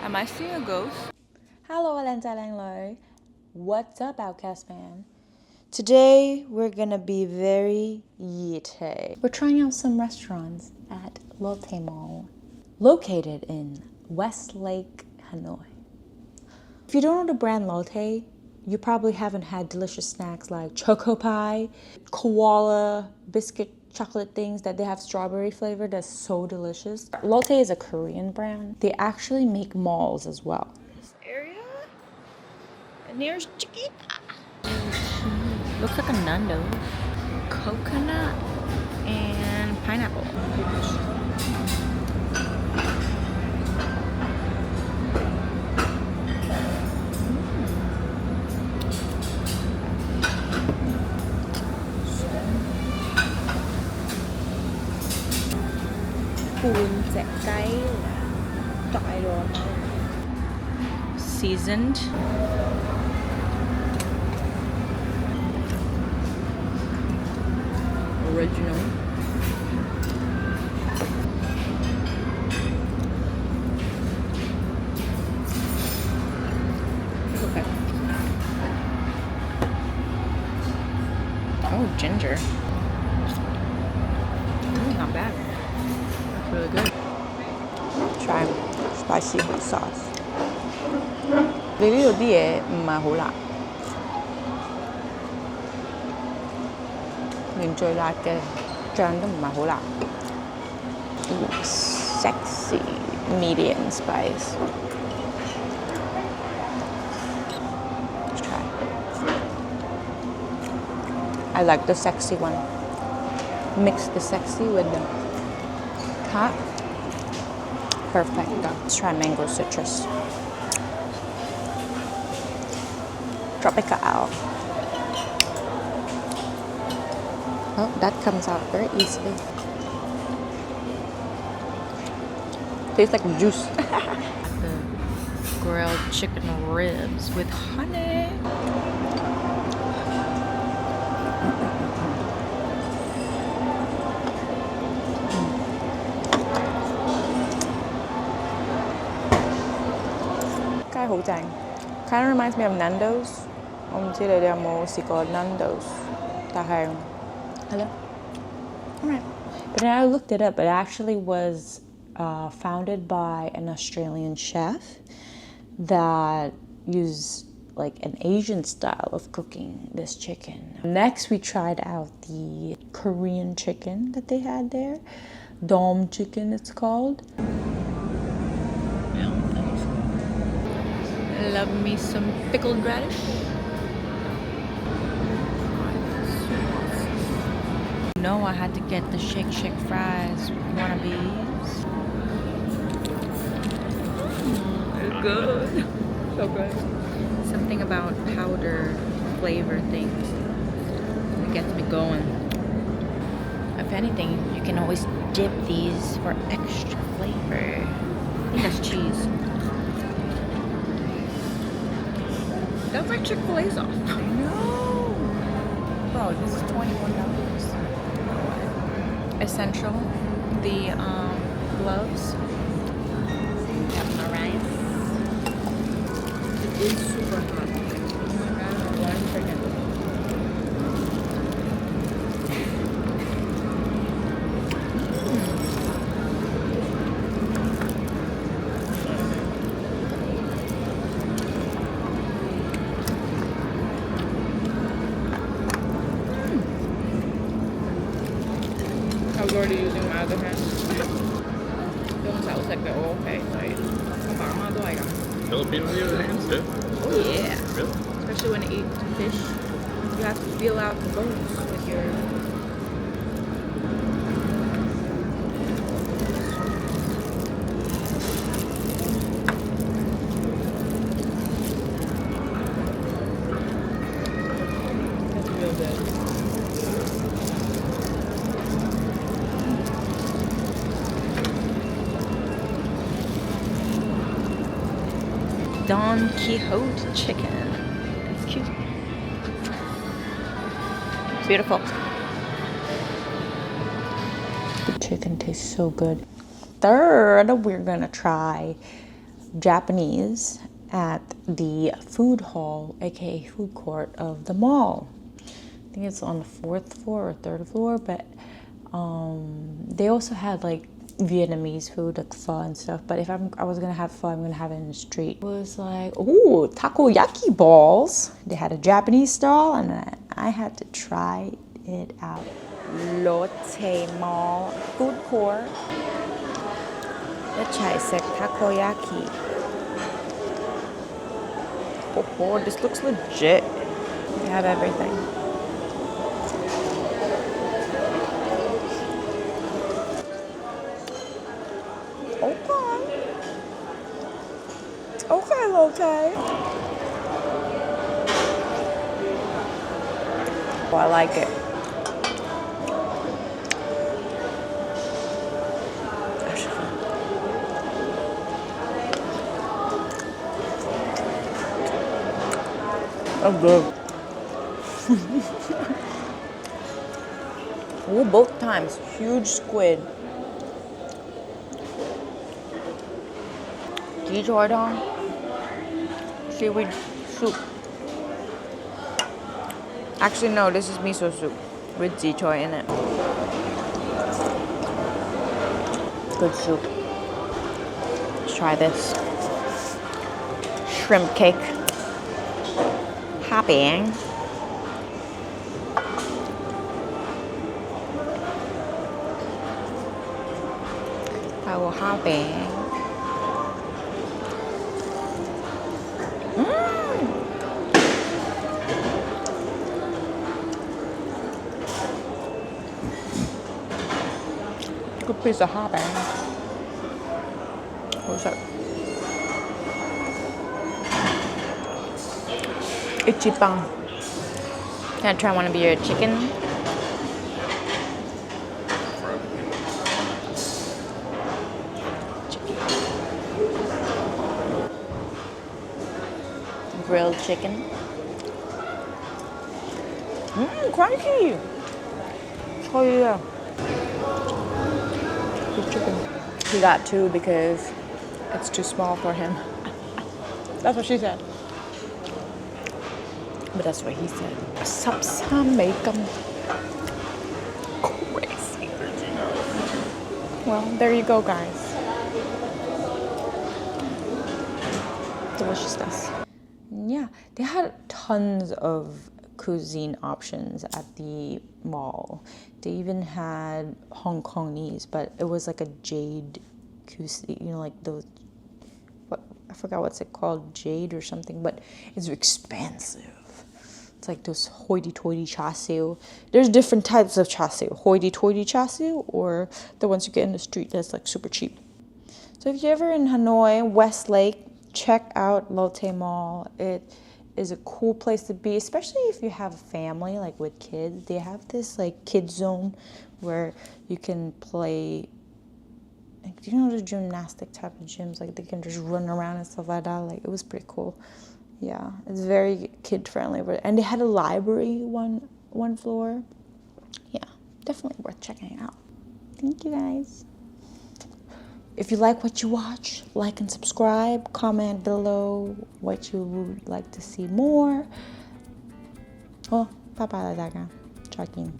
Am I seeing a ghost? Hello, Alenta. What's up, Outcast fan? Today, we're gonna be very yete. We're trying out some restaurants at Lotte Mall, located in Westlake, Hanoi. If you don't know the brand Lotte, you probably haven't had delicious snacks like choco pie, koala, biscuit chocolate things that they have strawberry flavor that's so delicious. Lotte is a Korean brand. They actually make malls as well. This area? And there's chicken. Looks like a Nando's. Coconut and pineapple. Seasoned. Original. Okay. Oh, ginger. Not bad. That's really good. Try spicy hot sauce. 你呢度啲嘢唔係好辣，連最辣嘅醬都唔係好辣。Ooh, sexy medium spice. Let's try. I like the sexy one. Mix the sexy with the hot. Perfecto. Let's try mango citrus. Tropical. Oh, that comes out very easily. Tastes like juice. The grilled chicken ribs with honey. Kind of reminds me of Nando's. 我唔知你哋有冇試過 Nando's， 但係係咯。Alright. But then I looked it up. It actually was founded by an Australian chef that used like an Asian style of cooking this chicken. Next, we tried out the Korean chicken that they had there. Dom chicken, it's called. Love me some pickled radish. No, I had to get the shake fries. One of these. It's good. So good. Something about powder flavor things. It gets me going. If anything, you can always dip these for extra flavor. I think that's cheese. That's like Chick-fil-A's off. No. Bro, this is $21. Essential. The gloves. Have my rice. It is super hot. Oh my god, 1 second. I was already using my other hand. Those sounds like they're all okay. Like, Filipino with your other hands too? oh yeah. Really? Especially when you eat fish. You have to feel out the bones with your... That's real good. Don Quixote chicken. It's cute. It's beautiful. The chicken tastes so good. Third, we're gonna try Japanese at the food hall, aka food court of the mall. I think it's on the 4th floor or 3rd floor, but they also had like Vietnamese food, like pho and stuff. But if I was gonna have pho, I'm gonna have it in the street. It was like, ooh, takoyaki balls. They had a Japanese stall, and I had to try it out. Lotte Mall food court. Let's try sec takoyaki. Oh, this looks legit. They have everything. Okay, Lotte. Oh, I like it. Oh, good. Oh, both times. Huge squid. Jichoy seaweed soup. Actually, no, this is miso soup with jichoy in it. Good soup. Let's try this. Shrimp cake. Hopping. Hopping. Good piece of hopping. What's that? Ichiban. Can I try one of your chicken? Grilled chicken. Crunchy. Oh yeah. Good chicken. He got 2 because it's too small for him. That's what she said. But that's what he said. Sapsam makeup. Crazy. Well, there you go, guys. Deliciousness. Yeah, they had tons of cuisine options at the mall. They even had Hong Kongese, but it was like a jade cuisine, you know, like those, what, I forgot what's it called, jade or something, but it's expensive. It's like those hoity-toity char siu. There's different types of char siu, hoity-toity char siu, or the ones you get in the street that's like super cheap. So if you're ever in Hanoi, Westlake, check out Lotte Mall. It is a cool place to be, especially if you have a family, like with kids. They have this like kid zone where you can play, like, you know, the gymnastic type of gyms, like they can just run around and stuff like that. Like, it was pretty cool. Yeah, it's very kid friendly. And they had a library one floor. Yeah, definitely worth checking out. Thank you, guys. If you like what you watch, like and subscribe. Comment below what you would like to see more. Oh, bye-bye, Checking.